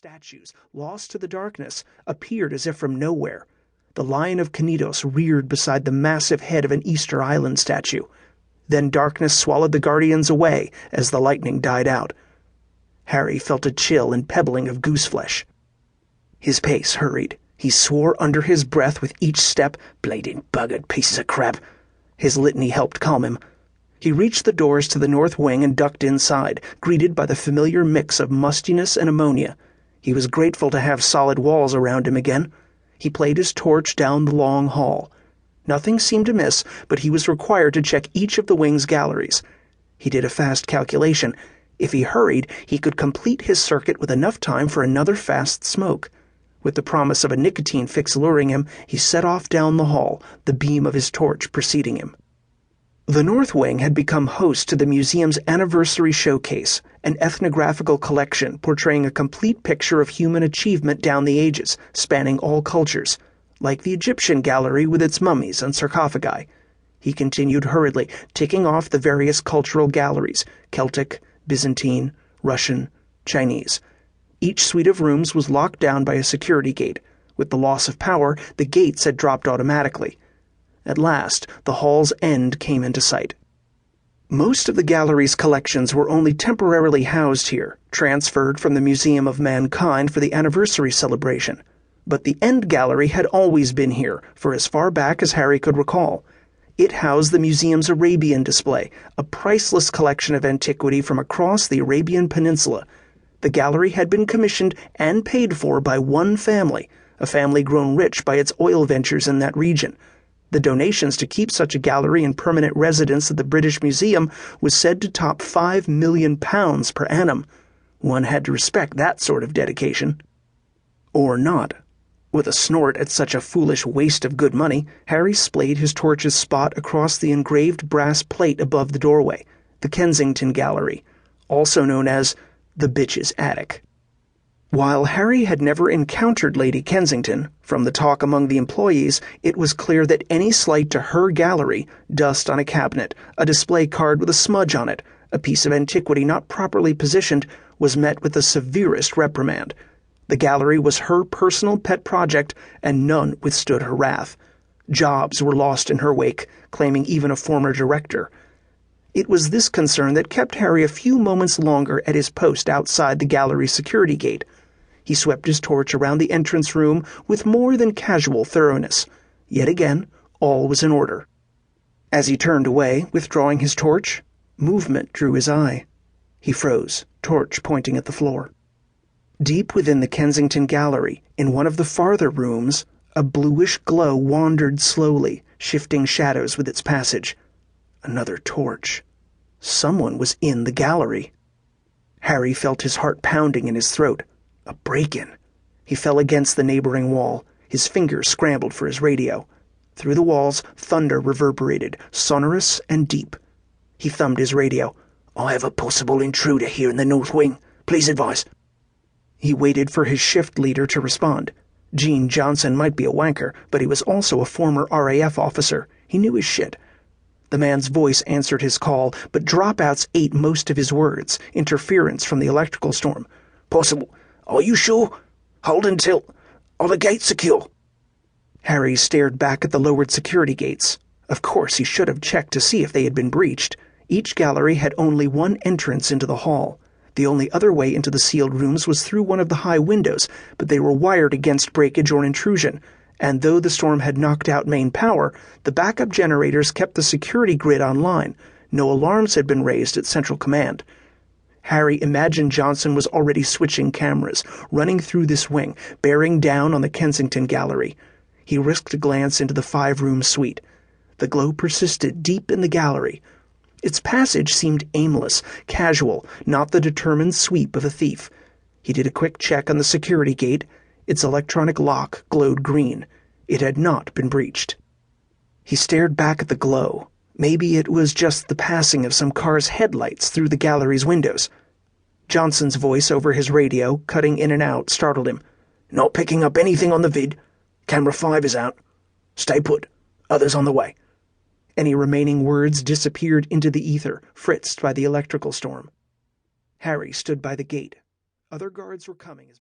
statues, lost to the darkness, appeared as if from nowhere. The Lion of Cnidos reared beside the massive head of an Easter Island statue. Then darkness swallowed the guardians away as the lightning died out. Harry felt a chill and pebbling of gooseflesh. His pace hurried. He swore under his breath with each step, "Blading buggered pieces of crap." His litany helped calm him. He reached the doors to the north wing and ducked inside, greeted by the familiar mix of mustiness and ammonia. He was grateful to have solid walls around him again. He played his torch down the long hall. Nothing seemed amiss, but he was required to check each of the wing's galleries. He did a fast calculation. If he hurried, he could complete his circuit with enough time for another fast smoke. With the promise of a nicotine fix luring him, he set off down the hall, the beam of his torch preceding him. The North Wing had become host to the museum's anniversary showcase, an ethnographical collection portraying a complete picture of human achievement down the ages, spanning all cultures, like the Egyptian gallery with its mummies and sarcophagi. He continued hurriedly, ticking off the various cultural galleries: Celtic, Byzantine, Russian, Chinese. Each suite of rooms was locked down by a security gate. With the loss of power, the gates had dropped automatically. At last, the hall's end came into sight. Most of the gallery's collections were only temporarily housed here, transferred from the Museum of Mankind for the anniversary celebration. But the end gallery had always been here, for as far back as Harry could recall. It housed the museum's Arabian display, a priceless collection of antiquity from across the Arabian Peninsula. The gallery had been commissioned and paid for by one family, a family grown rich by its oil ventures in that region. The donations to keep such a gallery in permanent residence at the British Museum was said to top £5 million per annum. One had to respect that sort of dedication. Or not. With a snort at such a foolish waste of good money, Harry splayed his torch's spot across the engraved brass plate above the doorway, the Kensington Gallery, also known as the Bitch's Attic. While Harry had never encountered Lady Kensington, from the talk among the employees, it was clear that any slight to her gallery, dust on a cabinet, a display card with a smudge on it, a piece of antiquity not properly positioned, was met with the severest reprimand. The gallery was her personal pet project, and none withstood her wrath. Jobs were lost in her wake, claiming even a former director. It was this concern that kept Harry a few moments longer at his post outside the gallery's security gate. He swept his torch around the entrance room with more than casual thoroughness. Yet again, all was in order. As he turned away, withdrawing his torch, movement drew his eye. He froze, torch pointing at the floor. Deep within the Kensington Gallery, in one of the farther rooms, a bluish glow wandered slowly, shifting shadows with its passage. Another torch. Someone was in the gallery. Harry felt his heart pounding in his throat. A break-in. He fell against the neighboring wall. His fingers scrambled for his radio. Through the walls, thunder reverberated, sonorous and deep. He thumbed his radio. "I have a possible intruder here in the North Wing. Please advise." He waited for his shift leader to respond. Gene Johnson might be a wanker, but he was also a former RAF officer. He knew his shit. The man's voice answered his call, but dropouts ate most of his words, interference from the electrical storm. "Possible. Are you sure? Hold until... Are the gates secure?" Harry stared back at the lowered security gates. Of course, he should have checked to see if they had been breached. Each gallery had only one entrance into the hall. The only other way into the sealed rooms was through one of the high windows, but they were wired against breakage or intrusion. And though the storm had knocked out main power, the backup generators kept the security grid online. No alarms had been raised at Central Command. Harry imagined Johnson was already switching cameras, running through this wing, bearing down on the Kensington Gallery. He risked a glance into the 5-room suite. The glow persisted deep in the gallery. Its passage seemed aimless, casual, not the determined sweep of a thief. He did a quick check on the security gate. Its electronic lock glowed green. It had not been breached. He stared back at the glow. Maybe it was just the passing of some car's headlights through the gallery's windows. Johnson's voice over his radio, cutting in and out, startled him. "Not picking up anything on the vid. Camera 5 is out. Stay put. Others on the way." Any remaining words disappeared into the ether, fritzed by the electrical storm. Harry stood by the gate. Other guards were coming as